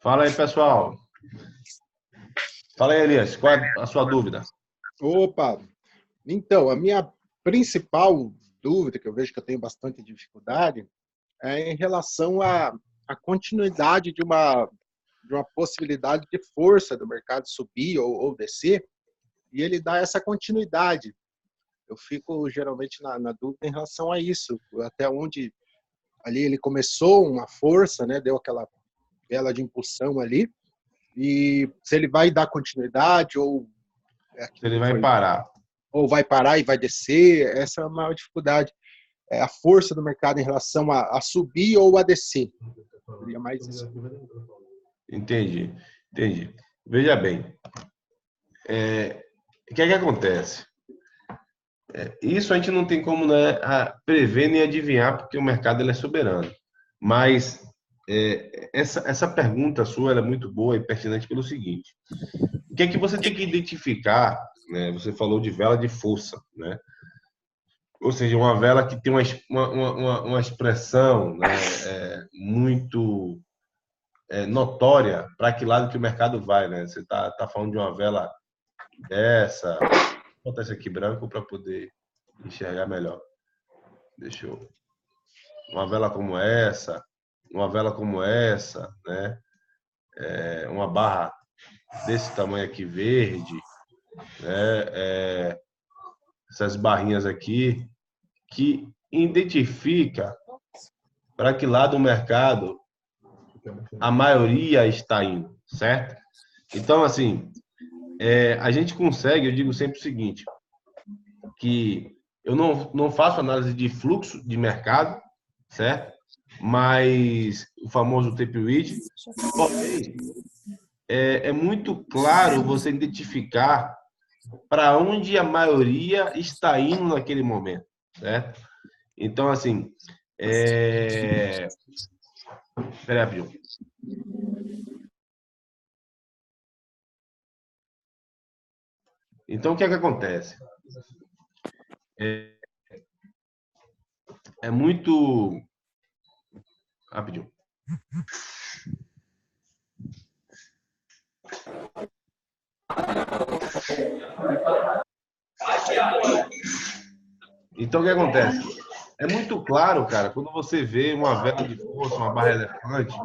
Fala aí, pessoal. Fala aí, Elias. Qual é a sua dúvida? Opa! Então, a minha principal dúvida, que eu vejo que eu tenho bastante dificuldade, é em relação à continuidade de uma possibilidade de força do mercado subir ou descer, e ele dá essa continuidade. Eu fico geralmente na dúvida em relação a isso, até onde ali ele começou uma força, né, deu aquela vela de impulsão ali, e se ele vai dar continuidade ou é Se aquilo ele que vai foi, parar. ou vai parar e vai descer, essa é a maior dificuldade. É a força do mercado em relação a subir ou a descer. Seria mais isso. Entendi, entendi. Veja bem, o que é que acontece? Isso a gente não tem como, né, prever nem adivinhar, porque o mercado ele é soberano. Mas essa pergunta sua ela é muito boa e pertinente pelo seguinte: o que é que você tem que identificar? Né? Você falou de vela de força, né? Ou seja, uma vela que tem uma expressão, né, muito notória para que lado que o mercado vai, né? Você tá falando de uma vela dessa, vou botar isso aqui branco para poder enxergar melhor. Deixa eu, uma vela como essa, né? Uma barra desse tamanho aqui verde, né? Essas barrinhas aqui que identifica para que lado o mercado a maioria está indo, certo? Então, assim, a gente consegue, eu digo sempre o seguinte, que eu não faço análise de fluxo de mercado, certo? Mas o famoso tape read, porém, é muito claro você identificar para onde a maioria está indo naquele momento, certo? Então, assim, peraí, rapidinho. Então, o que é que acontece? É muito... Rapidinho. Então, o que acontece? É muito claro, cara, quando você vê uma vela de força, uma barra elefante,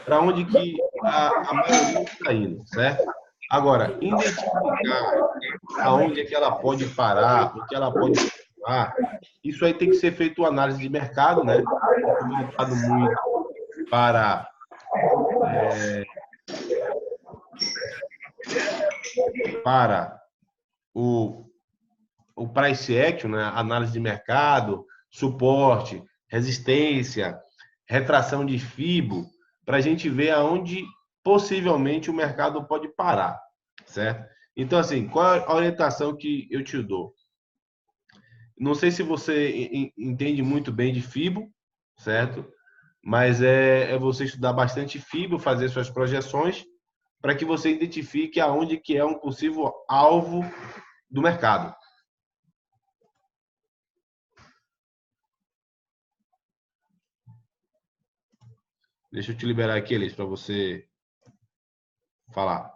para onde que a maioria está indo, certo? Agora, identificar aonde é que ela pode parar, o que ela pode continuar, isso aí tem que ser feito uma análise de mercado, né? Voltado muito para para o, o price action, né? Análise de mercado, suporte, resistência, retração de FIBO, para a gente ver aonde possivelmente o mercado pode parar, certo? Então, assim, qual é a orientação que eu te dou? Não sei se você entende muito bem de FIBO, certo? Mas é você estudar bastante FIBO, fazer suas projeções, para que você identifique aonde que é um possível alvo do mercado. Deixa eu te liberar aqui, Elias, para você falar.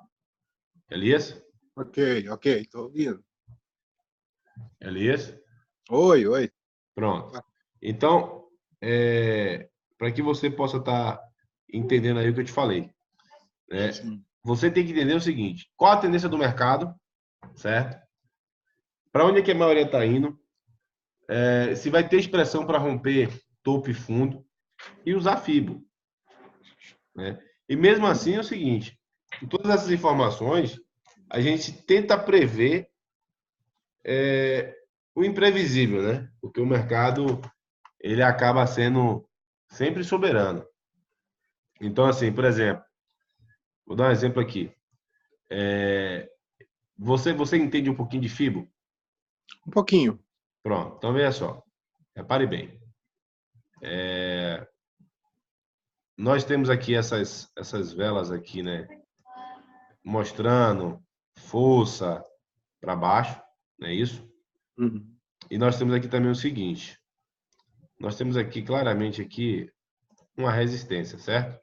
Elias? Ok, estou ouvindo. Elias? Oi. Pronto. Então, para que você possa estar entendendo aí o que eu te falei, né? Sim. Você tem que entender o seguinte: qual a tendência do mercado, certo? Para onde é que a maioria está indo? Se vai ter expressão para romper topo e fundo e usar FIBO, né? E mesmo assim é o seguinte: com todas essas informações, a gente tenta prever o imprevisível, né? Porque o mercado ele acaba sendo sempre soberano. Então, assim, por exemplo, vou dar um exemplo aqui. Você entende um pouquinho de FIBO? Um pouquinho. Pronto, então veja só. Repare bem. Nós temos aqui essas velas aqui, né? Mostrando força para baixo, não é isso? Uhum. E nós temos aqui também o seguinte. Nós temos aqui claramente aqui uma resistência, certo?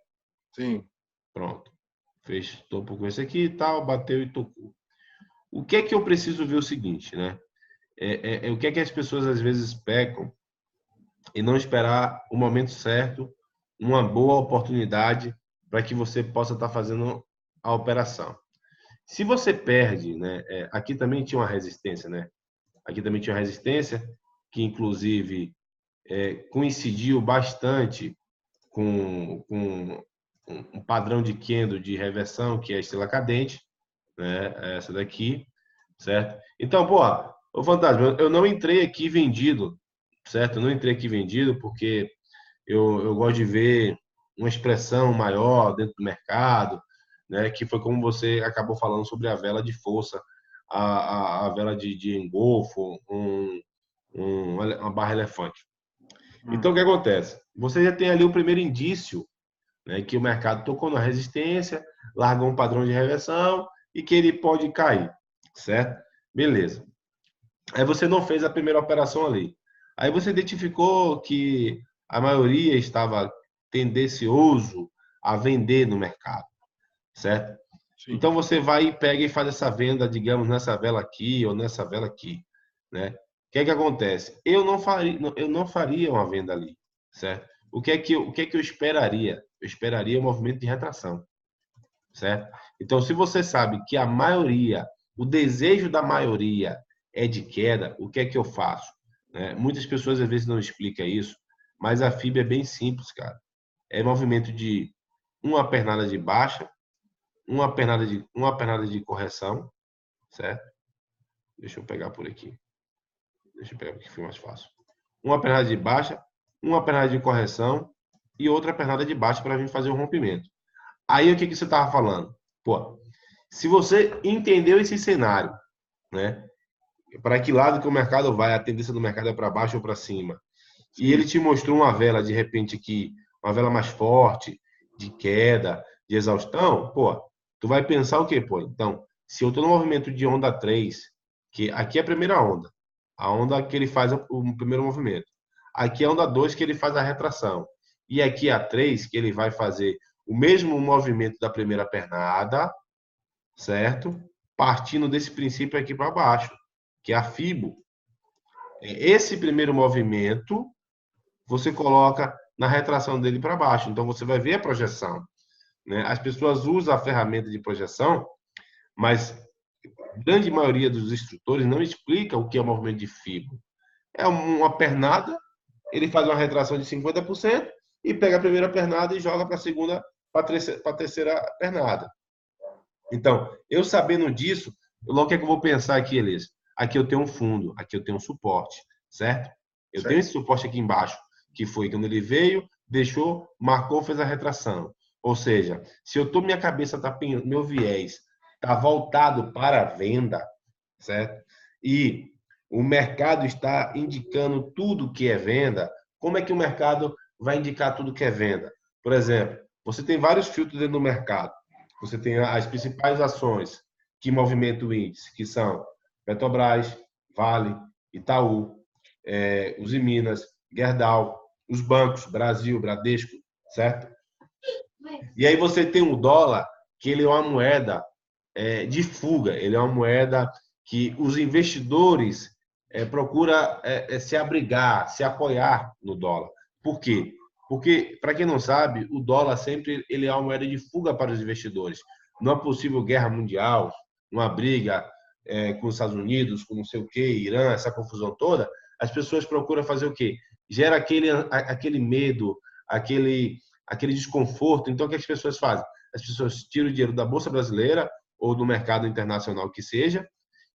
Sim. Pronto. Fez topo com esse aqui e tal, bateu e tocou. O que é que eu preciso ver o seguinte, né? O que é que as pessoas às vezes pecam e não esperar o momento certo, uma boa oportunidade para que você possa estar fazendo a operação. Se você perde, né? Aqui também tinha uma resistência, né? Aqui também tinha uma resistência que inclusive coincidiu bastante com um padrão de Kendo de reversão, que é a estrela cadente, né? Essa daqui, certo? Então, pô, ô Fantasma, eu não entrei aqui vendido, certo? Eu não entrei aqui vendido porque eu gosto de ver uma expressão maior dentro do mercado, né? Que foi como você acabou falando sobre a vela de força, a vela de engolfo, uma barra elefante. Então, o que acontece? Você já tem ali o primeiro indício, né, que o mercado tocou na resistência, largou um padrão de reversão e que ele pode cair, certo? Beleza. Aí você não fez a primeira operação ali. Aí você identificou que a maioria estava tendencioso a vender no mercado, certo? Sim. Então você vai e pega e faz essa venda, digamos, nessa vela aqui ou nessa vela aqui, né? O que é que acontece? Eu não faria uma venda ali, certo? O que é que eu esperaria? Eu esperaria um movimento de retração, certo? Então, se você sabe que a maioria, o desejo da maioria é de queda, o que é que eu faço? Né? Muitas pessoas às vezes não explicam isso, mas a FIB é bem simples, cara. É movimento de uma pernada de baixa, uma pernada de correção, certo? Deixa eu pegar por aqui. Deixa eu pegar porque foi mais fácil. Uma pernada de baixa, uma pernada de correção e outra pernada de baixa para vir fazer o rompimento. Aí o que que você estava falando? Pô, se você entendeu esse cenário, né? Para que lado que o mercado vai, a tendência do mercado é para baixo ou para cima. E ele Sim. te mostrou uma vela de repente aqui, uma vela mais forte, de queda, de exaustão, pô, tu vai pensar o quê, pô? Então, se eu estou no movimento de onda 3, que aqui é a primeira onda, a onda que ele faz o primeiro movimento. Aqui é a onda 2 que ele faz a retração. E aqui a 3 que ele vai fazer o mesmo movimento da primeira pernada, certo? Partindo desse princípio aqui para baixo, que é a FIBO. Esse primeiro movimento você coloca na retração dele para baixo. Então você vai ver a projeção. Né? As pessoas usam a ferramenta de projeção, mas a grande maioria dos instrutores não explica o que é o movimento de FIBO. É uma pernada, ele faz uma retração de 50% e pega a primeira pernada e joga para a segunda, para a terceira pernada. Então, eu sabendo disso, logo que é que eu vou pensar aqui, Elias? Aqui eu tenho um fundo, aqui eu tenho um suporte, certo? Eu tenho Certo. esse suporte aqui embaixo, que foi quando ele veio, deixou, marcou, fez a retração. Ou seja, se eu tô minha cabeça tá meu viés tá voltado para a venda, certo? E o mercado está indicando tudo que é venda, como é que o mercado vai indicar tudo que é venda? Por exemplo, você tem vários filtros dentro do mercado. Você tem as principais ações que movimentam o índice, que são Petrobras, Vale, Itaú, Uzi Minas, Gerdau, os bancos, Brasil, Bradesco, certo? E aí você tem o dólar, que ele é uma moeda de fuga, ele é uma moeda que os investidores procuram se abrigar, se apoiar no dólar. Por quê? Porque, para quem não sabe, o dólar sempre ele é uma moeda de fuga para os investidores. Não é possível guerra mundial, uma briga com os Estados Unidos, com não sei o quê, Irã, essa confusão toda. As pessoas procuram fazer o quê? Gera aquele medo, aquele desconforto. Então, o que as pessoas fazem? As pessoas tiram o dinheiro da Bolsa Brasileira ou do mercado internacional que seja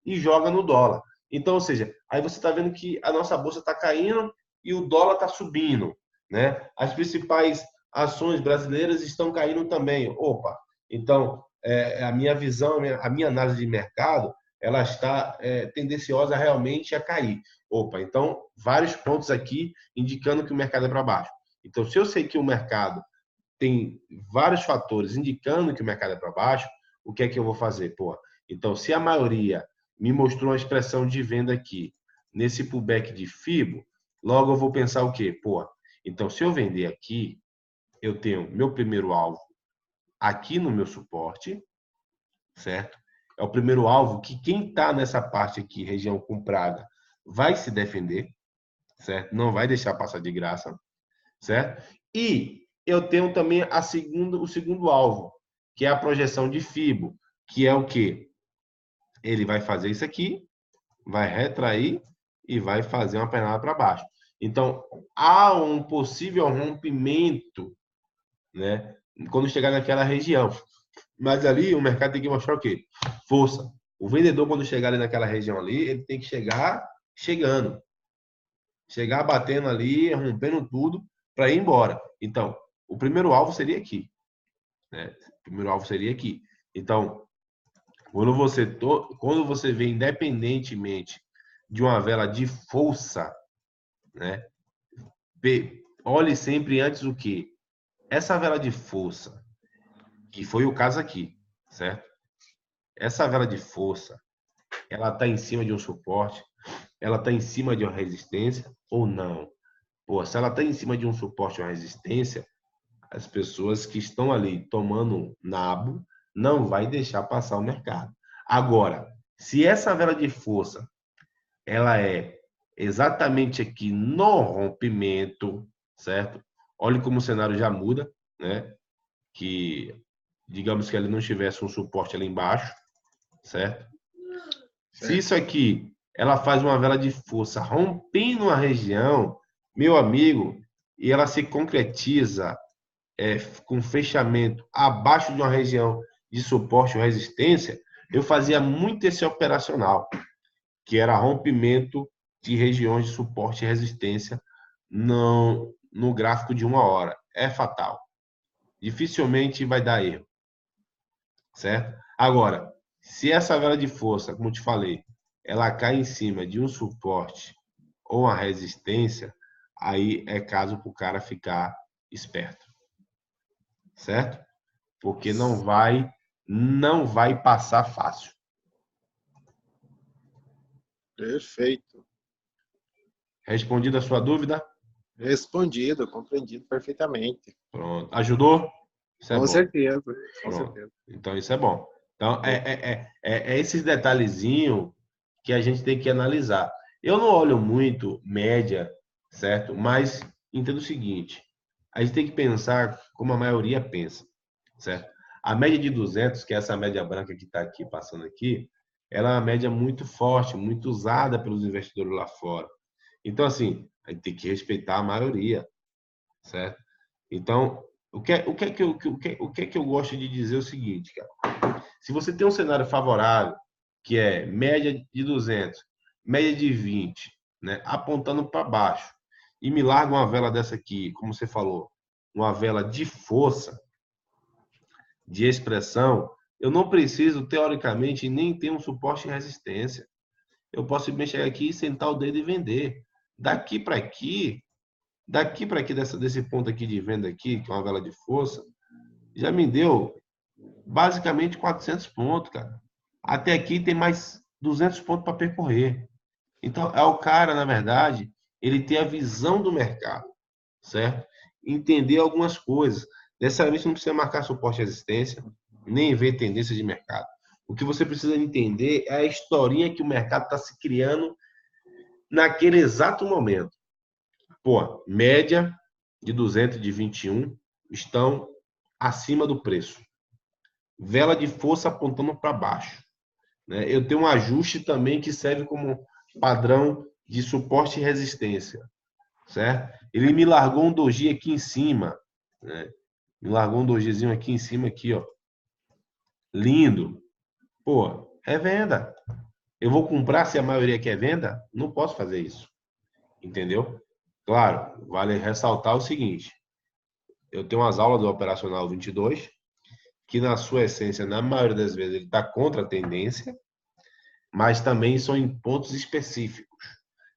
e joga no dólar. Então, ou seja, aí você está vendo que a nossa bolsa está caindo e o dólar está subindo, né? As principais ações brasileiras estão caindo também. Opa, então a minha visão, a minha análise de mercado, ela está tendenciosa realmente a cair. Opa, então vários pontos aqui indicando que o mercado é para baixo. Então, se eu sei que o mercado tem vários fatores indicando que o mercado é para baixo, o que é que eu vou fazer? Pô, então, se a maioria me mostrou uma expressão de venda aqui, nesse pullback de FIBO, logo eu vou pensar o quê? Pô, então, se eu vender aqui, eu tenho meu primeiro alvo aqui no meu suporte, certo? É o primeiro alvo que quem está nessa parte aqui, região comprada, vai se defender, certo? Não vai deixar passar de graça, certo? E eu tenho também o segundo alvo, que é a projeção de FIBO, que é o quê? Ele vai fazer isso aqui, vai retrair e vai fazer uma pernada para baixo. Então, há um possível rompimento, né? Quando chegar naquela região. Mas ali o mercado tem que mostrar o quê? Força. O vendedor, quando chegar ali naquela região ali, ele tem que chegar chegando. Chegar batendo ali, rompendo tudo para ir embora. Então, o primeiro alvo seria aqui. Né? O primeiro alvo seria aqui. Então, quando você vê independentemente de uma vela de força, né? Olhe sempre antes o quê? Essa vela de força, que foi o caso aqui, certo? Essa vela de força, ela está em cima de um suporte, ela está em cima de uma resistência ou não? Pô, se ela está em cima de um suporte ou uma resistência, as pessoas que estão ali tomando nabo não vai deixar passar o mercado. Agora, se essa vela de força ela é exatamente aqui no rompimento, certo? Olhe como o cenário já muda, né? Que digamos que ele não tivesse um suporte ali embaixo, certo? Se isso aqui ela faz uma vela de força rompendo uma região, meu amigo, e ela se concretiza com fechamento abaixo de uma região de suporte ou resistência, eu fazia muito esse operacional, que era rompimento de regiões de suporte e resistência no gráfico de 1 hora. É fatal. Dificilmente vai dar erro, certo? Agora, se essa vela de força, como eu te falei, ela cai em cima de um suporte ou uma resistência, aí é caso para o cara ficar esperto, certo? Porque não vai passar fácil. Perfeito. Respondida a sua dúvida? Respondido, compreendido perfeitamente. Pronto. Ajudou? Isso é Com bom. certeza, com Pronto. certeza. Então, isso é bom. Então, é esses detalhezinhos que a gente tem que analisar. Eu não olho muito média, certo? Mas entendo o seguinte, a gente tem que pensar como a maioria pensa, certo? A média de 200, que é essa média branca que está aqui, passando aqui, ela é uma média muito forte, muito usada pelos investidores lá fora. Então, assim, a gente tem que respeitar a maioria, certo? Então, o que é que eu gosto de dizer é o seguinte, cara. Se você tem um cenário favorável, que é média de 200, média de 20, né, apontando para baixo, e me larga uma vela dessa aqui, como você falou, uma vela de força, de expressão, eu não preciso, teoricamente, nem ter um suporte e resistência. Eu posso simplesmente chegar aqui, sentar o dedo e vender. Daqui para aqui desse ponto aqui de venda aqui, que é uma vela de força, já me deu basicamente 400 pontos, cara. Até aqui tem mais 200 pontos para percorrer. Então, é o cara, na verdade, ele tem a visão do mercado, certo? Entender algumas coisas. Dessa vez, não precisa marcar suporte e resistência, nem ver tendência de mercado. O que você precisa entender é a historinha que o mercado está se criando naquele exato momento. Pô, média de 200 de 21 estão acima do preço. Vela de força apontando para baixo, né? Eu tenho um ajuste também que serve como padrão de suporte e resistência, certo? Ele me largou um doji aqui em cima, né? Me largou um dojizinho aqui em cima aqui, ó. Lindo. Pô, é venda. Eu vou comprar se a maioria quer venda? Não posso fazer isso. Entendeu? Claro, vale ressaltar o seguinte: eu tenho umas aulas do Operacional 22, que na sua essência, na maioria das vezes, ele está contra a tendência, mas também são em pontos específicos.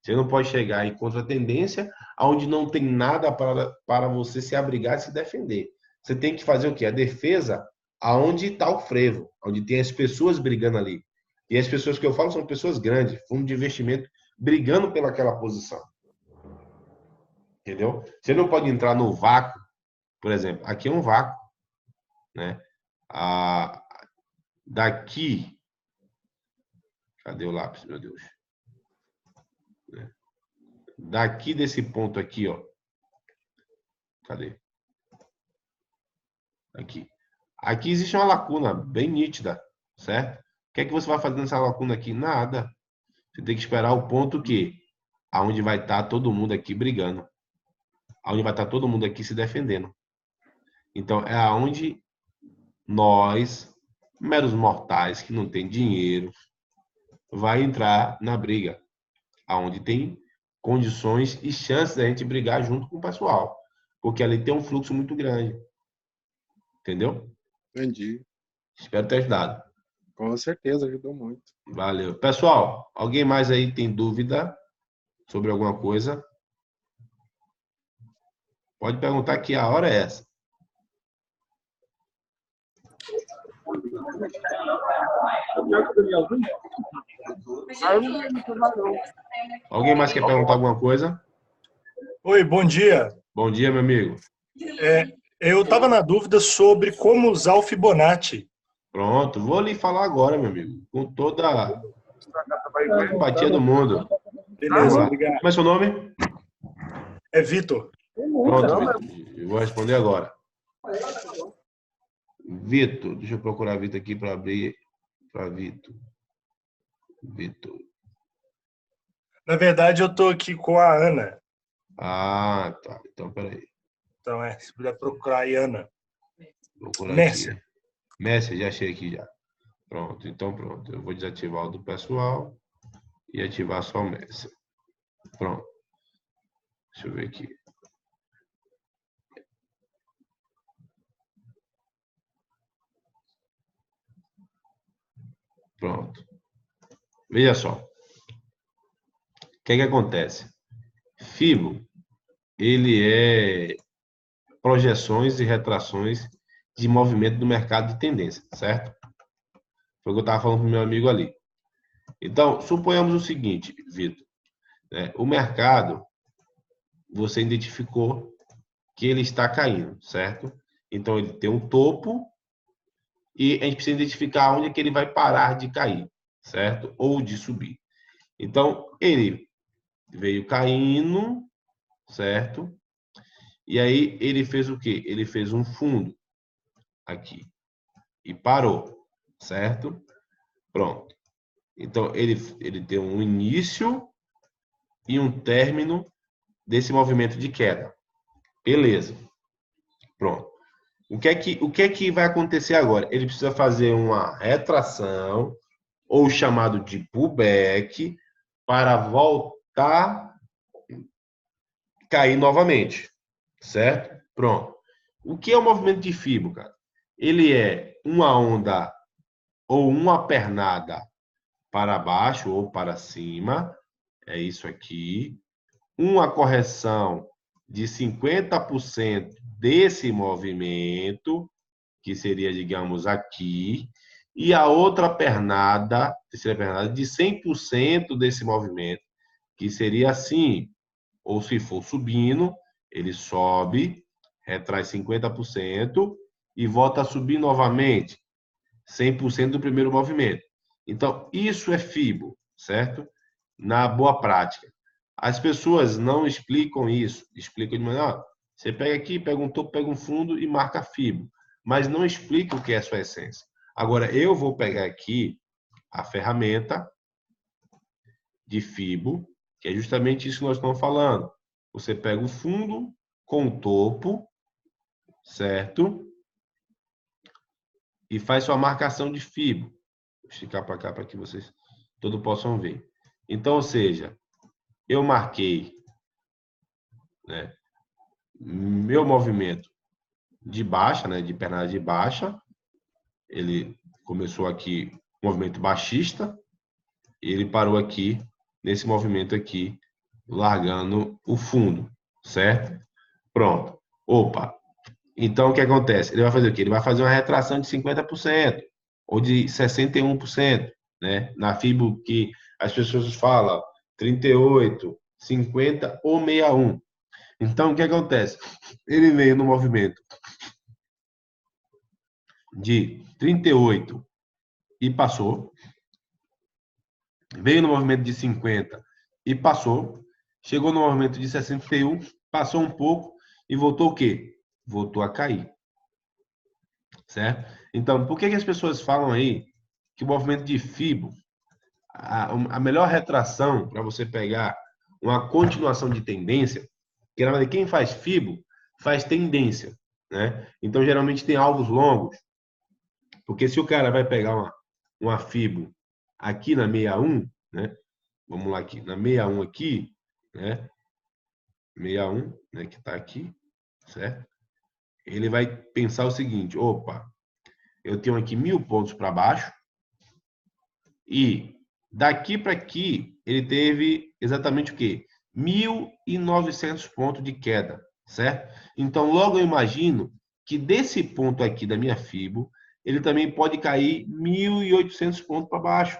Você não pode chegar em contra a tendência, onde não tem nada para você se abrigar e se defender. Você tem que fazer o quê? A defesa aonde está o frevo, onde tem as pessoas brigando ali. E as pessoas que eu falo são pessoas grandes, fundo de investimento, brigando pelaquela posição. Entendeu? Você não pode entrar no vácuo, por exemplo, aqui é um vácuo, né? Daqui, cadê o lápis, meu Deus? Daqui desse ponto aqui, ó. Cadê? Aqui. Aqui existe uma lacuna bem nítida, certo? O que é que você vai fazer nessa lacuna aqui? Nada. Você tem que esperar o ponto que aonde vai estar todo mundo aqui brigando. Aonde vai estar todo mundo aqui se defendendo. Então, é aonde nós, meros mortais, que não tem dinheiro, vai entrar na briga. Aonde tem condições e chances da gente brigar junto com o pessoal. Porque ali tem um fluxo muito grande. Entendeu? Entendi. Espero ter ajudado. Com certeza, ajudou muito. Valeu. Pessoal, alguém mais aí tem dúvida sobre alguma coisa? Pode perguntar que a hora é essa. Alguém mais quer perguntar alguma coisa? Oi, bom dia. Bom dia, meu amigo. Eu estava na dúvida sobre como usar o Fibonacci. Pronto, vou lhe falar agora, meu amigo. Com toda a empatia do mundo. Beleza, obrigado. Como é seu nome? É Vitor. Pronto, Vitor. Eu vou responder agora. Vitor, deixa eu procurar Vitor aqui para abrir para Vitor. Vitor. Na verdade, eu estou aqui com a Ana. Ah, tá. Então, peraí. Então, se puder procurar aí, Ana. Procurar Mércia. aqui. Mércia, já achei aqui já. Pronto, então pronto. Eu vou desativar o do pessoal e ativar só o Mércia. Pronto. Deixa eu ver aqui. Pronto. Veja só. O que é que acontece? Fibo, ele é projeções e retrações de movimento do mercado de tendência, certo? Foi o que eu estava falando para o meu amigo ali. Então, suponhamos o seguinte, Vitor. Né? O mercado, você identificou que ele está caindo, certo? Então, ele tem um topo e a gente precisa identificar onde é que ele vai parar de cair, certo? Ou de subir. Então, ele veio caindo, certo? E aí, ele fez o quê? Ele fez um fundo aqui e parou, certo? Pronto. Então, ele tem um início e um término desse movimento de queda. Beleza. Pronto. O que é que vai acontecer agora? Ele precisa fazer uma retração, ou chamado de pullback, para voltar a cair novamente. Certo? Pronto. O que é o movimento de Fibo, cara? Ele é uma onda ou uma pernada para baixo ou para cima. É isso aqui. Uma correção de 50% desse movimento, que seria, digamos, aqui, e a outra pernada, terceira pernada, de 100% desse movimento, que seria assim, ou se for subindo, ele sobe, retrai 50% e volta a subir novamente, 100% do primeiro movimento. Então, isso é FIBO, certo? Na boa prática. As pessoas não explicam isso. Explicam de maneira, você pega aqui, pega um topo, pega um fundo e marca FIBO. Mas não explica o que é a sua essência. Agora, eu vou pegar aqui a ferramenta de FIBO, que é justamente isso que nós estamos falando. Você pega o fundo com o topo, certo? E faz sua marcação de FIBO. Vou esticar para cá para que vocês todos possam ver. Então, ou seja, eu marquei, né, meu movimento de baixa, né, de pernada de baixa. Ele começou aqui, movimento baixista, e ele parou aqui, nesse movimento aqui, largando o fundo, certo? Pronto. Opa. Então, o que acontece? Ele vai fazer o quê? Ele vai fazer uma retração de 50% ou de 61%, né? Na FIBO que as pessoas falam 38, 50 ou 61. Então, o que acontece? Ele veio no movimento de 38 e passou. Veio no movimento de 50 e passou. Chegou no movimento de 61, passou um pouco e voltou o quê? Voltou a cair. Certo? Então, por que as pessoas falam aí que o movimento de FIBO, a melhor retração para você pegar uma continuação de tendência, que na verdade quem faz FIBO faz tendência, né? Então, geralmente tem alvos longos, porque se o cara vai pegar uma FIBO aqui na 61, né? Vamos lá aqui, na 61 aqui, né? 61, né, que está aqui, certo? Ele vai pensar o seguinte, opa, eu tenho aqui 1.000 pontos para baixo e daqui para aqui ele teve exatamente o quê? 1.900 pontos de queda, certo? Então, logo eu imagino que desse ponto aqui da minha FIBO, ele também pode cair 1.800 pontos para baixo,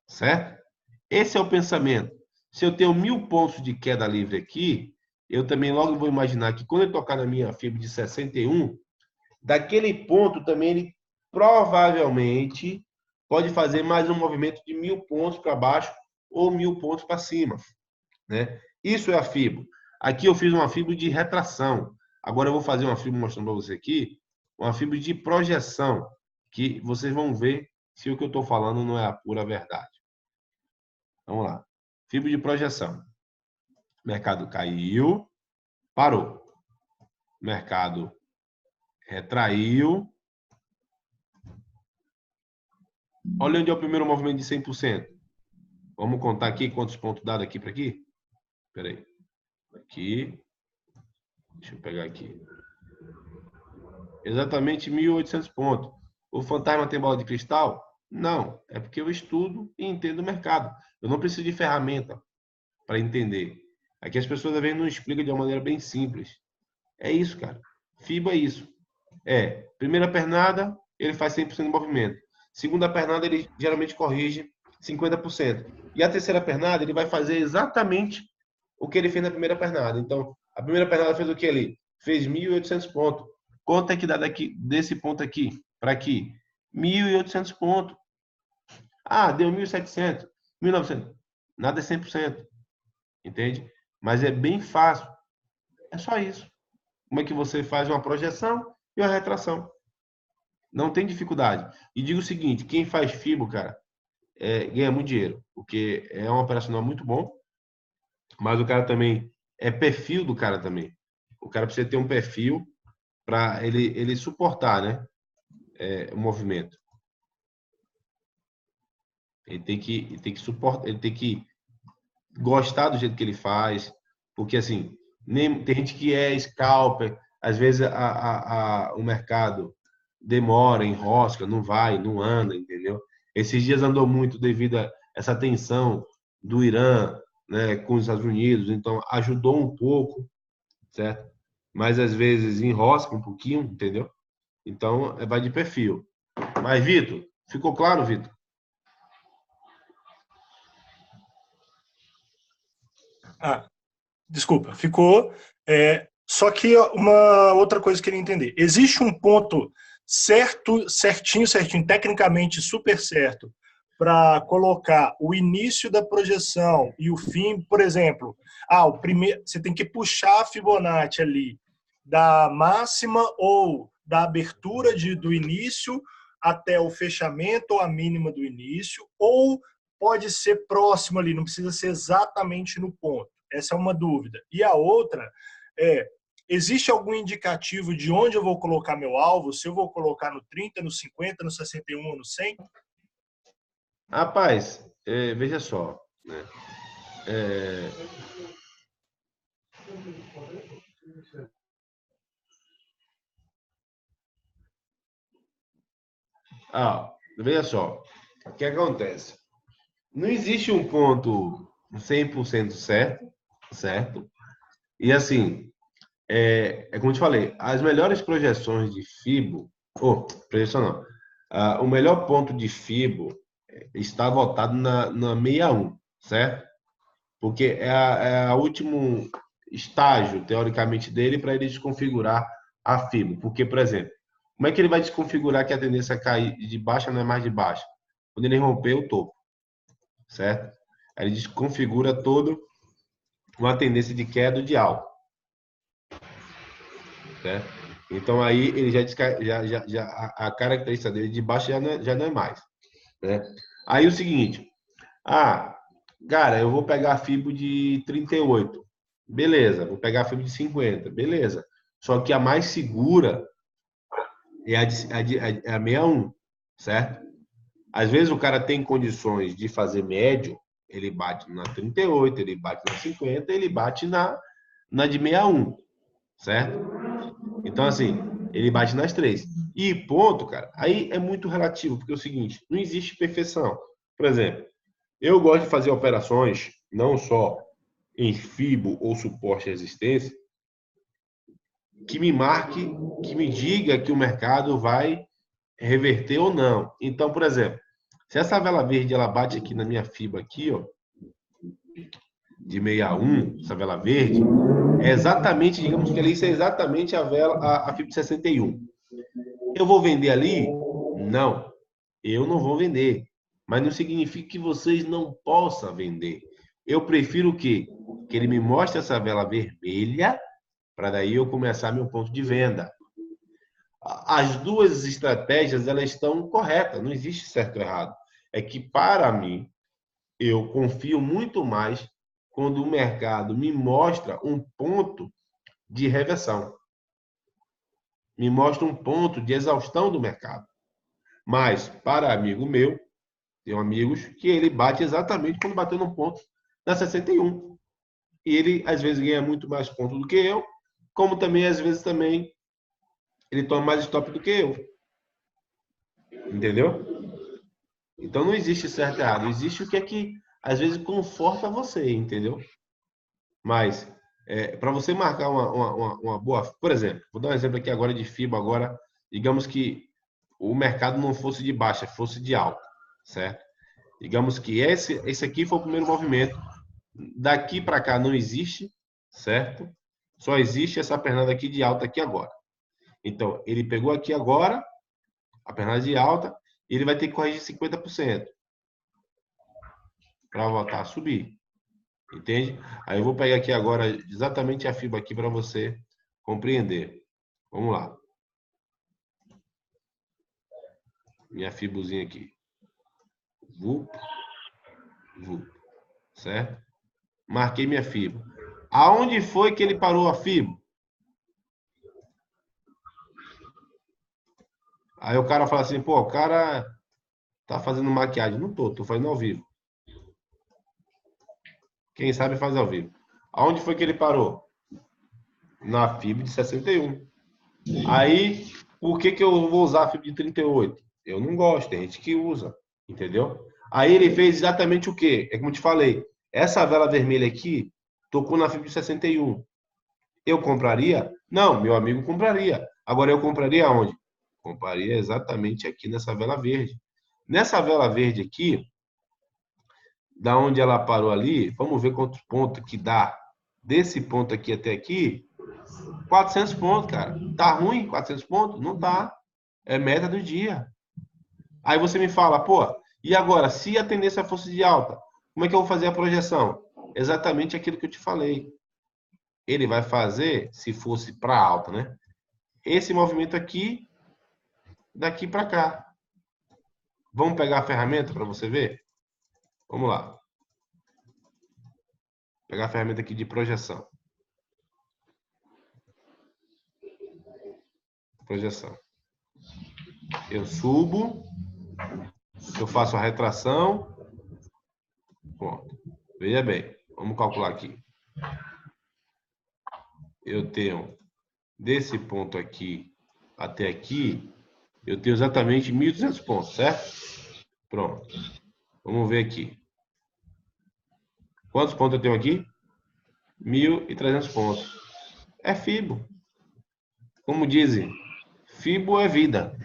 certo? Esse é o pensamento. Se eu tenho 1.000 pontos de queda livre aqui, eu também logo vou imaginar que quando eu tocar na minha FIBO de 61, daquele ponto também ele provavelmente pode fazer mais um movimento de 1.000 pontos para baixo ou 1.000 pontos para cima, né? Isso é a FIBO. Aqui eu fiz uma FIBO de retração. Agora eu vou fazer uma FIBO mostrando para você aqui, uma FIBO de projeção, que vocês vão ver se o que eu estou falando não é a pura verdade. Vamos lá. FIBO de projeção. Mercado caiu, parou. Mercado retraiu. Olha onde é o primeiro movimento de 100%. Vamos contar aqui quantos pontos dá daqui para aqui? Espera aí. Aqui. Deixa eu pegar aqui. Exatamente 1.800 pontos. O fantasma tem bola de cristal? Não. É porque eu estudo e entendo o mercado. Eu não preciso de ferramenta para entender. Aqui as pessoas às vezes não explicam de uma maneira bem simples. É isso, cara. FIBO é isso. Primeira pernada, ele faz 100% de movimento. Segunda pernada, ele geralmente corrige 50%. E a terceira pernada, ele vai fazer exatamente o que ele fez na primeira pernada. Então, a primeira pernada fez o que ali? Fez 1.800 pontos. Quanto é que dá desse ponto aqui para aqui? 1.800 pontos. Ah, deu 1.700, 1.900. Nada é 100%. Entende? Mas é bem fácil. É só isso. Como é que você faz uma projeção e uma retração? Não tem dificuldade. E digo o seguinte, quem faz FIBO, cara, ganha muito dinheiro, porque é um operacional muito bom, mas o cara também, é perfil do cara também. O cara precisa ter um perfil para ele suportar, né, o movimento. Ele tem que suportar, ele tem que gostar do jeito que ele faz, porque assim, tem gente que é scalper, às vezes o mercado demora, enrosca, não vai, não anda, entendeu? Esses dias andou muito devido a essa tensão do Irã, né, com os Estados Unidos, então ajudou um pouco, certo? Mas às vezes enrosca um pouquinho, entendeu? Então vai de perfil. Mas, Vitor, ficou claro, Vitor? Ah, desculpa, ficou. Só que uma outra coisa que eu queria entender. Existe um ponto certo, certinho, tecnicamente super certo, para colocar o início da projeção e o fim, por exemplo, o primeiro, você tem que puxar a Fibonacci ali da máxima ou da abertura do início até o fechamento ou a mínima do início, ou pode ser próximo ali, não precisa ser exatamente no ponto. Essa é uma dúvida. E a outra existe algum indicativo de onde eu vou colocar meu alvo? Se eu vou colocar no 30, no 50, no 61 ou no 100? Rapaz, veja só, né? Veja só, o que acontece? Não existe um ponto 100% certo, certo? E assim, como eu te falei, as melhores projeções de FIBO, projeção não, o melhor ponto de FIBO está votado na 61, certo? Porque é a último estágio, teoricamente, dele para ele desconfigurar a FIBO. Porque, por exemplo, Como é que ele vai desconfigurar que a tendência a cair de baixa não é mais de baixa? Quando ele romper o topo, certo? Aí ele desconfigura todo uma tendência de queda ou de alta, certo? Então aí ele a característica dele de baixa já não é mais, né? Aí o seguinte, cara, eu vou pegar a FIBO de 38, beleza, vou pegar a FIBO de 50, beleza. Só que a mais segura é a 61, certo? Às vezes o cara tem condições de fazer médio, ele bate na 38, ele bate na 50, ele bate na de 61, certo? Então, assim, ele bate nas três. E ponto, cara, aí é muito relativo, porque é o seguinte, não existe perfeição. Por exemplo, eu gosto de fazer operações, não só em FIBO ou suporte à resistência, que me marque, que me diga que o mercado vai reverter ou não. Então, por exemplo, se essa vela verde ela bate aqui na minha FIBA aqui, ó, de 61, essa vela verde, é exatamente, digamos que ali isso é exatamente a FIBA de 61. Eu vou vender ali? Não, eu não vou vender. Mas não significa que vocês não possam vender. Eu prefiro o quê? Que ele me mostre essa vela vermelha, para daí eu começar meu ponto de venda. As duas estratégias, elas estão corretas, não existe certo ou errado. É que, para mim, eu confio muito mais quando o mercado me mostra um ponto de reversão. Me mostra um ponto de exaustão do mercado. Mas, para amigo meu, tenho amigos que ele bate exatamente quando bateu no ponto na 61. E ele, às vezes, ganha muito mais pontos do que eu, como também, às vezes, também ele toma mais stop do que eu. Entendeu? Então, não existe certo e errado. Existe o que é que, às vezes, conforta você, entendeu? Mas, para você marcar uma boa... Por exemplo, vou dar um exemplo aqui agora de FIBA. Agora, digamos que o mercado não fosse de baixa, fosse de alta, certo? Digamos que esse aqui foi o primeiro movimento. Daqui para cá não existe, certo? Só existe essa pernada aqui de alta aqui agora. Então, ele pegou aqui agora, a pernada de alta, e ele vai ter que corrigir 50% para voltar a subir. Entende? Aí eu vou pegar aqui agora exatamente a FIBA aqui para você compreender. Vamos lá. Minha fibozinha aqui. Vup, vup. Certo? Marquei minha FIBA. Aonde foi que ele parou a FIBA? Aí o cara fala assim, pô, o cara tá fazendo maquiagem. Não tô fazendo ao vivo. Quem sabe faz ao vivo. Aonde foi que ele parou? Na FIBA de 61. Aí, por que eu vou usar a FIBA de 38? Eu não gosto, tem gente que usa, entendeu? Aí ele fez exatamente o quê? É como eu te falei, essa vela vermelha aqui tocou na FIBA de 61. Eu compraria? Não, meu amigo compraria. Agora eu compraria onde? Compraria exatamente aqui nessa vela verde. Nessa vela verde aqui, da onde ela parou ali, vamos ver quantos pontos que dá. Desse ponto aqui até aqui, 400 pontos, cara. Tá ruim 400 pontos? Não tá. É meta do dia. Aí você me fala, pô, e agora, se a tendência fosse de alta, como é que eu vou fazer a projeção? Exatamente aquilo que eu te falei. Ele vai fazer, se fosse para alta, né? Esse movimento aqui, daqui para cá. Vamos pegar a ferramenta para você ver? Vamos lá. Vou pegar a ferramenta aqui de projeção. Projeção. Eu subo, eu faço a retração. Pronto. Veja bem, vamos calcular aqui. Eu tenho desse ponto aqui até aqui, eu tenho exatamente 1.200 pontos, certo? Pronto. Vamos ver aqui. Quantos pontos eu tenho aqui? 1.300 pontos. É FIBO. Como dizem, FIBO é vida.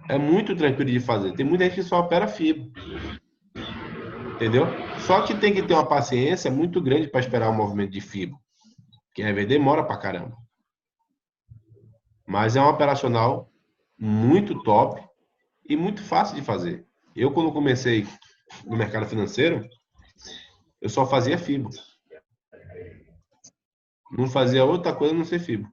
É muito tranquilo de fazer. Tem muita gente que só opera FIBO. Entendeu? Só que tem que ter uma paciência muito grande para esperar o movimento de FIBO. Quem vai ver demora pra caramba. mas é um operacional muito top e muito fácil de fazer. Eu, quando comecei no mercado financeiro, eu só fazia FIBO. Não fazia outra coisa a não ser FIBO.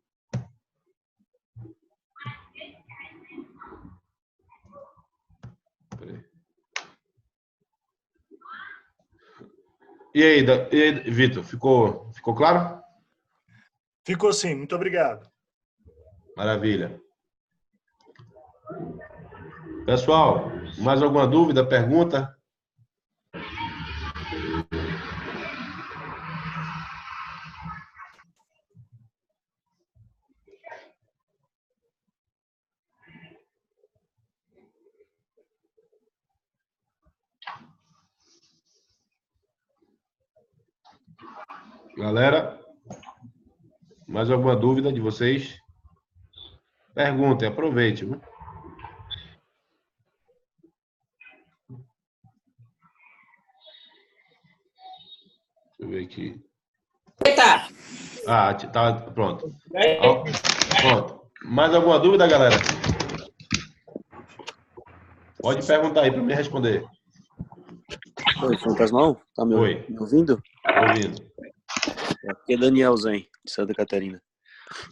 E aí, Vitor, ficou claro? Ficou sim, muito obrigado. Maravilha. Pessoal, mais alguma dúvida, pergunta? Galera, mais alguma dúvida de vocês? Perguntem, aproveite, viu? Deixa eu ver aqui. Eita! Ah, tá pronto. Pronto. Mais alguma dúvida, galera? Pode perguntar aí para me responder. Oi, Fantasmal, tá me Oi. ouvindo? Ouvindo. Aqui é Daniel Zen, de Santa Catarina.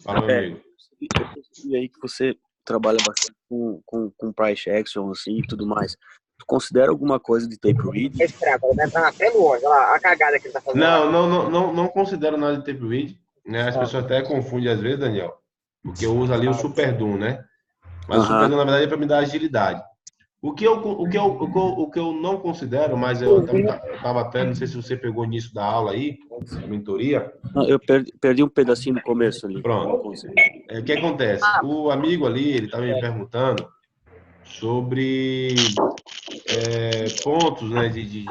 Fala, meu amigo. Eu percebi aí que você trabalha bastante com price action assim, e tudo mais. Tu considera alguma coisa de tape read? Até longe, olha lá, a cagada que ele tá fazendo. Não considero nada de tape read, né? As pessoas até confundem às vezes, Daniel, porque eu uso ali o Super Doom, né? Mas o Super Doom, na verdade, é para me dar agilidade. O que eu não considero, mas eu estava até, não sei se você pegou nisso da aula aí, da mentoria. Eu perdi um pedacinho no começo ali. Pronto. O que acontece? O amigo ali, ele estava me perguntando sobre pontos, né, de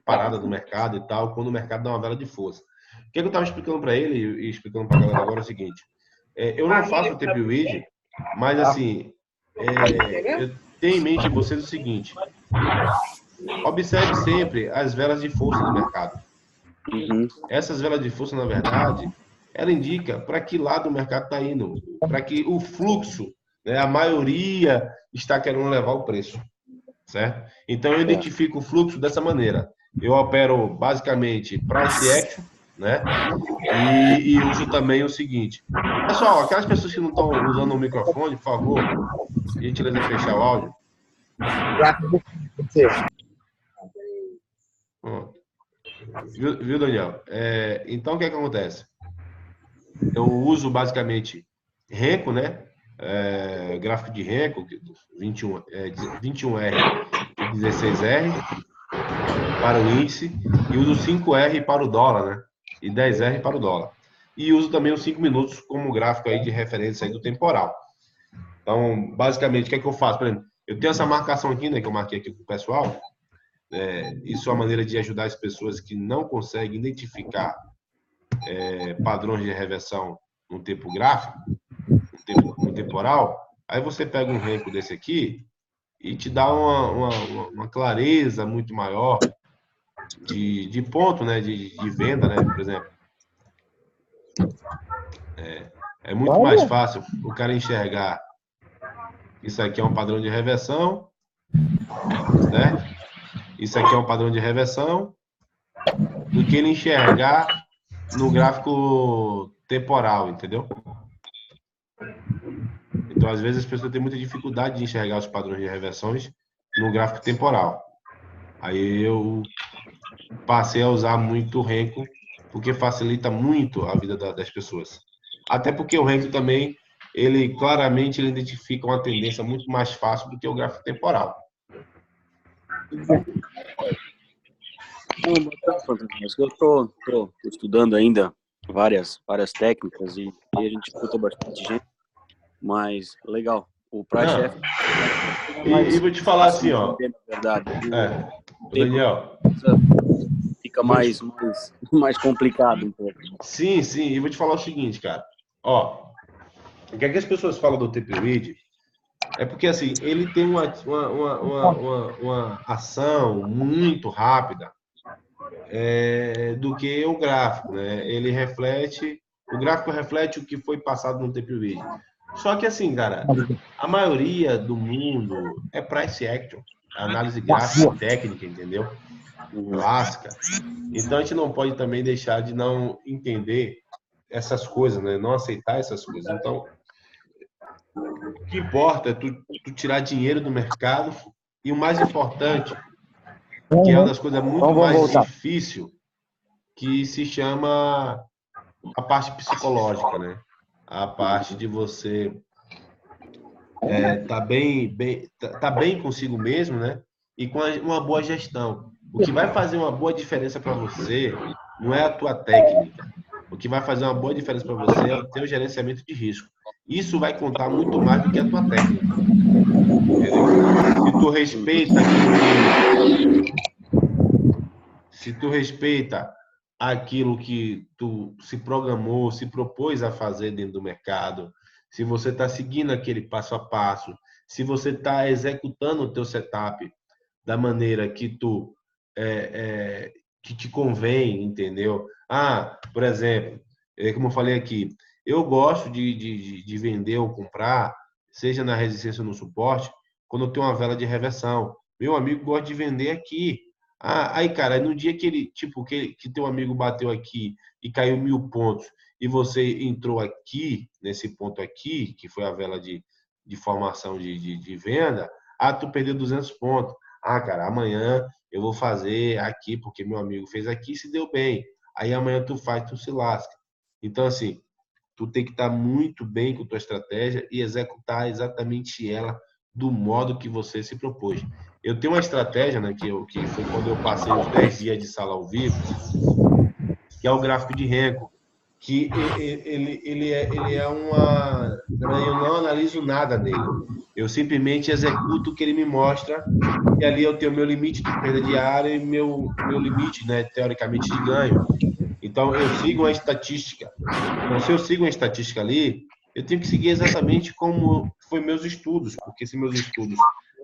parada do mercado e tal, quando o mercado dá uma vela de força. O que eu estava explicando para ele e explicando para a galera agora é o seguinte: eu não faço o tape read, mas assim, eu tenho em mente vocês o seguinte: observe sempre as velas de força do mercado. Essas velas de força, na verdade, ela indica para que lado o mercado está indo, para que o fluxo, né, a maioria está querendo levar o preço, certo? Então eu identifico o fluxo dessa maneira. Eu opero basicamente price action, né? E uso também o seguinte. Pessoal, aquelas pessoas que não estão usando o microfone, por favor, gentileza fechar o áudio. Viu, Daniel? Então, o que acontece? Eu uso basicamente Renko, né? Gráfico de Renko, 21R e 16R para o índice, e uso 5R para o dólar, né? E 10R para o dólar. E uso também os 5 minutos como gráfico aí de referência aí do temporal. Então, basicamente, o que é que eu faço? Por exemplo, eu tenho essa marcação aqui, né, que eu marquei aqui com o pessoal. Isso é uma maneira de ajudar as pessoas que não conseguem identificar padrões de reversão no tempo gráfico, no temporal. Aí você pega um Renko desse aqui e te dá uma clareza muito maior de ponto, né, de venda, né, por exemplo. É muito mais fácil o cara enxergar isso aqui é um padrão de reversão, né? Isso aqui é um padrão de reversão, do que ele enxergar no gráfico temporal, entendeu? Então, às vezes, as pessoas têm muita dificuldade de enxergar os padrões de reversões no gráfico temporal. Aí eu passei a usar muito o Renko, porque facilita muito a vida das pessoas. Até porque o Renko também, ele claramente ele identifica uma tendência muito mais fácil do que o gráfico temporal. Eu estou estudando ainda várias técnicas e a gente escuta bastante gente, mas legal. O price e vou te falar assim, ó. Na verdade, Daniel, fica mais complicado um pouco. Sim, e vou te falar o seguinte, cara. Ó, o que é que as pessoas falam do tape read é porque assim ele tem uma ação muito rápida do que o gráfico, né? O gráfico reflete o que foi passado no tape read. Só que assim, cara, a maioria do mundo é price action, análise gráfica e técnica, entendeu? Clássica. Então a gente não pode também deixar de não entender essas coisas, né? Não aceitar essas coisas. Então, o que importa é tu tirar dinheiro do mercado e o mais importante, que é uma das coisas muito mais difícil, que se chama a parte psicológica, né? A parte de você tá bem consigo mesmo, né? E com uma boa gestão. O que vai fazer uma boa diferença para você não é a tua técnica. O que vai fazer uma boa diferença para você é o teu gerenciamento de risco. Isso vai contar muito mais do que a tua técnica. Entendeu? Se tu respeita aquilo que tu se programou, se propôs a fazer dentro do mercado, se você está seguindo aquele passo a passo, se você está executando o teu setup da maneira que que te convém, entendeu? Por exemplo, como eu falei aqui, eu gosto de vender ou comprar, seja na resistência ou no suporte, quando eu tenho uma vela de reversão. Meu amigo gosta de vender aqui. Aí, cara, no dia que ele, tipo, que teu amigo bateu aqui e caiu 1.000 pontos e você entrou aqui, nesse ponto aqui, que foi a vela de formação de venda, tu perdeu 200 pontos. Cara, amanhã eu vou fazer aqui, porque meu amigo fez aqui e se deu bem. Aí amanhã tu faz, tu se lasca. Então, assim, tu tem que estar muito bem com tua estratégia e executar exatamente ela do modo que você se propôs. Eu tenho uma estratégia, né, que foi quando eu passei os 10 dias de sala ao vivo, que é o gráfico de Renko, que ele é uma... Eu não analiso nada nele. Eu simplesmente executo o que ele me mostra e ali eu tenho meu limite de perda diária e meu limite, né, teoricamente, de ganho. Então, eu sigo uma estatística. Então, se eu sigo uma estatística ali, eu tenho que seguir exatamente como foi meus estudos, porque se meus estudos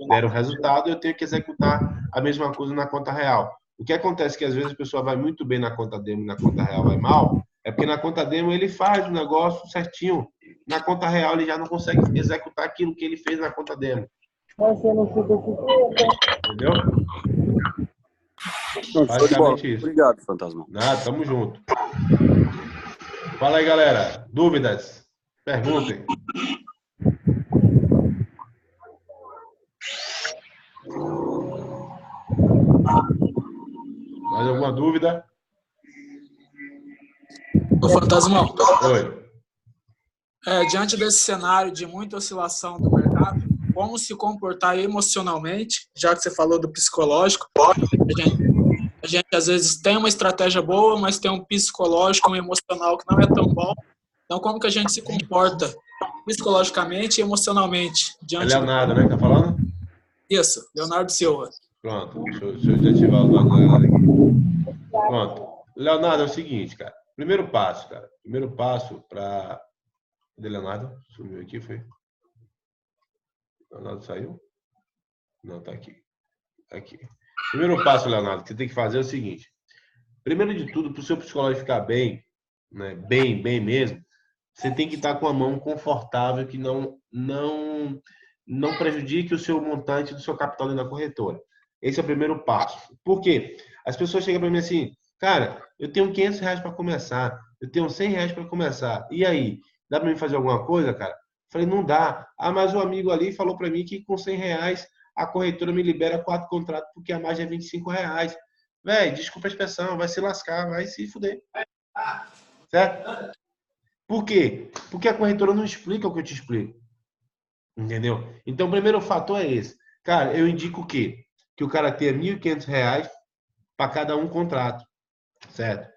deram resultado, eu tenho que executar a mesma coisa na conta real. O que acontece é que às vezes a pessoa vai muito bem na conta demo e na conta real vai mal, é porque na conta demo ele faz o negócio certinho. Na conta real ele já não consegue executar aquilo que ele fez na conta demo. Entendeu? Basicamente isso. Obrigado, Fantasma. Tamo junto. Fala aí, galera. Dúvidas? Perguntem. Mais alguma dúvida? Ô, Fantasmão. Oi. Diante desse cenário de muita oscilação do mercado, como se comportar emocionalmente, já que você falou do psicológico, a gente às vezes tem uma estratégia boa, mas tem um psicológico, um emocional que não é tão bom. Então, como que a gente se comporta psicologicamente e emocionalmente diante Leonardo, né, que tá falando? Isso, Leonardo Silva. Pronto, deixa eu desativar o nome da galera aqui. Pronto. Leonardo, é o seguinte, cara. Primeiro passo para... Cadê Leonardo? Sumiu aqui, foi? Leonardo saiu? Não, tá aqui. Aqui. Primeiro passo, Leonardo, que você tem que fazer é o seguinte. Primeiro de tudo, para o seu psicológico ficar bem, né, bem mesmo, você tem que estar com a mão confortável que não prejudique o seu montante do seu capital dentro da corretora. Esse é o primeiro passo. Por quê? As pessoas chegam para mim assim, cara, eu tenho R$500 para começar, eu tenho R$100 para começar. E aí, dá para mim fazer alguma coisa, cara? Falei, não dá. Mas o amigo ali falou para mim que com R$100 a corretora me libera 4 contratos porque a margem é R$25. Véi, desculpa a expressão, vai se lascar, vai se fuder. Certo? Por quê? Porque a corretora não explica o que eu te explico. Entendeu? Então, o primeiro fator é esse. Cara, eu indico o quê? Que o cara tenha R$1.500 para cada um contrato. Certo?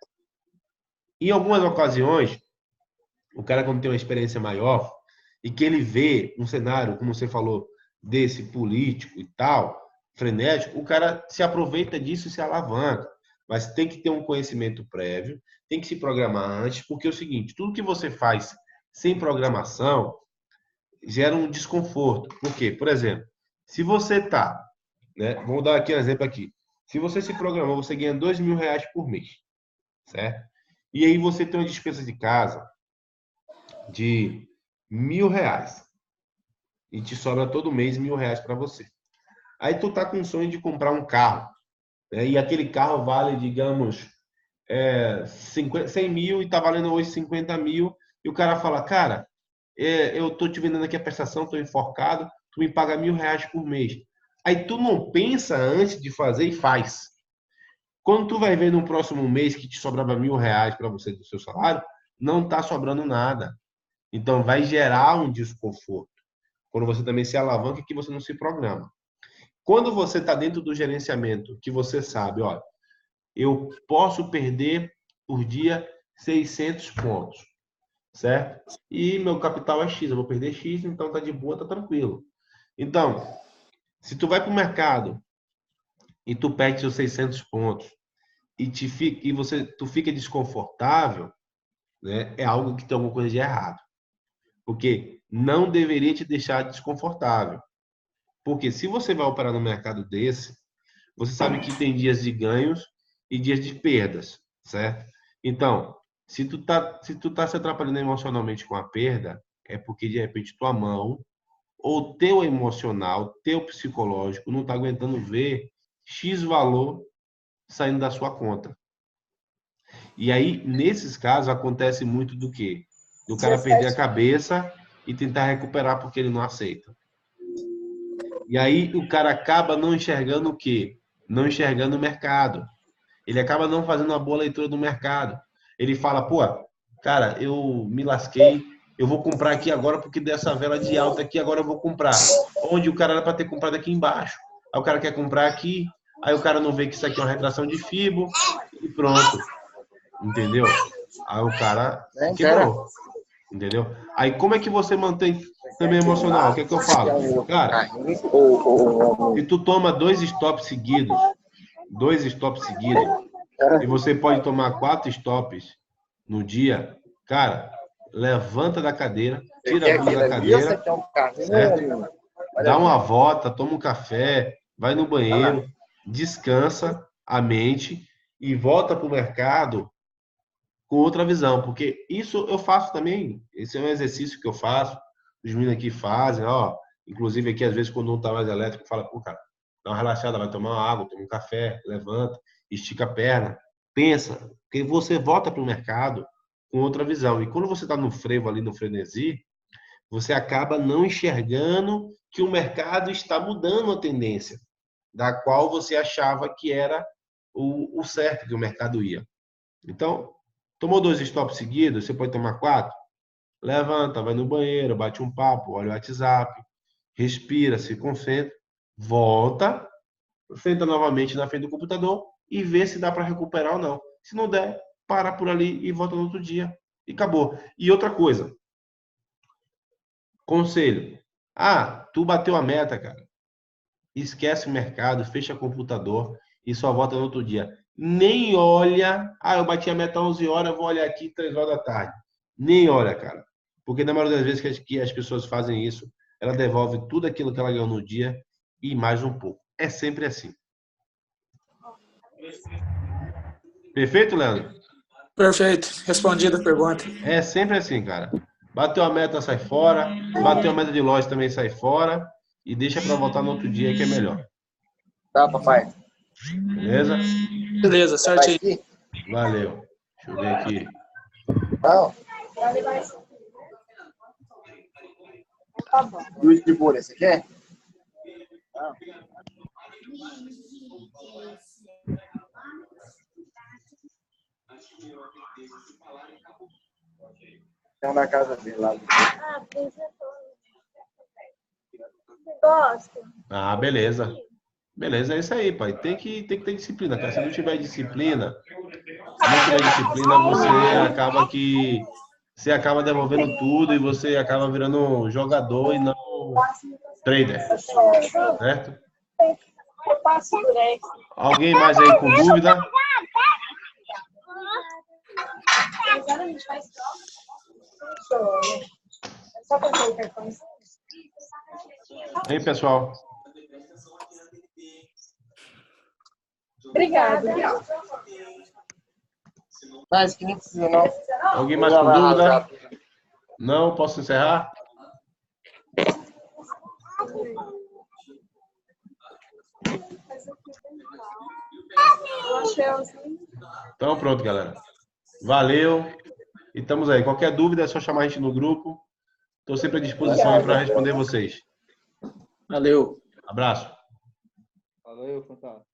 Em algumas ocasiões, o cara, quando tem uma experiência maior e que ele vê um cenário, como você falou, desse político e tal, frenético, o cara se aproveita disso e se alavanca. Mas tem que ter um conhecimento prévio, tem que se programar antes, porque é o seguinte, tudo que você faz sem programação gera um desconforto. Por quê? Por exemplo, se você tá, né, vou dar aqui um exemplo aqui. Se você se programou, você ganha R$2.000 por mês, certo? E aí você tem uma despesa de casa de R$ 1.000 e te sobra todo mês R$ 1.000 para você. Aí tu tá com o sonho de comprar um carro, né? E aquele carro vale, digamos, 100 mil e tá valendo hoje 50 mil. E o cara fala, cara, eu tô te vendendo aqui a prestação, tô enforcado, tu me paga R$ 1.000 por mês. Aí tu não pensa antes de fazer e faz. Quando tu vai ver no próximo mês que te sobrava R$ 1.000 para você do seu salário, não tá sobrando nada. Então vai gerar um desconforto. Quando você também se alavanca, que você não se programa. Quando você está dentro do gerenciamento, que você sabe, ó, eu posso perder por dia 600 pontos, certo? E meu capital é X, eu vou perder X, então tá de boa, tá tranquilo. Então, se tu vai para o mercado e tu perde seus 600 pontos e tu fica desconfortável, né? É algo que tem alguma coisa de errado. Porque não deveria te deixar desconfortável. Porque se você vai operar no mercado desse, você sabe que tem dias de ganhos e dias de perdas, certo? Então, se tu tá se atrapalhando emocionalmente com a perda, é porque de repente tua mão ou teu emocional, teu psicológico não tá aguentando ver X valor saindo da sua conta. E aí, nesses casos, acontece muito do quê? Do cara perder a cabeça e tentar recuperar porque ele não aceita. E aí o cara acaba não enxergando o quê? Não enxergando o mercado. Ele acaba não fazendo uma boa leitura do mercado. Ele fala, pô, cara, eu me lasquei, eu vou comprar aqui agora porque dessa vela de alta aqui, agora eu vou comprar. Onde o cara era para ter comprado aqui embaixo. Aí o cara quer comprar aqui, aí o cara não vê que isso aqui é uma retração de FIBO e pronto. Entendeu? Aí o cara quebrou. Entendeu? Aí como é que você mantém também emocional? O que é que eu falo? Cara, se tu toma 2 stops seguidos, e você pode tomar 4 stops no dia, cara, levanta da cadeira, tira a bunda da cadeira, certo? Dá uma volta, toma um café, vai no banheiro, descansa a mente e volta para o mercado com outra visão, porque isso eu faço também, esse é um exercício que eu faço, os meninos aqui fazem, ó, inclusive aqui às vezes quando não tá mais elétrico, fala, pô, cara, dá uma relaxada, vai tomar uma água, toma um café, levanta, estica a perna, pensa, porque você volta para o mercado com outra visão, e quando você está no frevo ali, no frenesi, você acaba não enxergando que o mercado está mudando a tendência, da qual você achava que era o certo que o mercado ia. Então, tomou 2 stops seguidos, você pode tomar 4. Levanta, vai no banheiro, bate um papo, olha o WhatsApp, respira, se concentra, volta, senta novamente na frente do computador e vê se dá para recuperar ou não. Se não der, para por ali e volta no outro dia. E acabou. E outra coisa. Conselho. Ah, tu bateu a meta, cara. Esquece o mercado, fecha o computador e só volta no outro dia. Nem olha, eu bati a meta 11 horas, vou olhar aqui 3 horas da tarde. Nem olha, cara. Porque na maioria das vezes que as pessoas fazem isso, ela devolve tudo aquilo que ela ganhou no dia e mais um pouco. É sempre assim. Perfeito, Leandro? Perfeito. Respondida a pergunta. É sempre assim, cara. Bateu a meta, sai fora. Bateu a meta de loja, também sai fora. E deixa para voltar no outro dia que é melhor. Tá, papai. Beleza? Beleza, certinho. Valeu. Deixa eu ver aqui. Não. Luiz de Bolha, você quer? Não. Estão na casa dele lá. Gosto. Ah, beleza. Beleza, é isso aí, pai. Tem que ter disciplina, cara. Se não tiver disciplina, você acaba devolvendo tudo e você acaba virando jogador e não trader, certo? Eu passo direto. Alguém mais aí com dúvida? Agora a gente faz só para o cartão. Hein, pessoal? Obrigada. Mas que não precisa, não. Alguém mais com dúvida? Não? Posso encerrar? Então, pronto, galera. Valeu. E estamos aí. Qualquer dúvida é só chamar a gente no grupo. Estou sempre à disposição aí para responder vocês. Valeu. Abraço. Valeu, fantástico.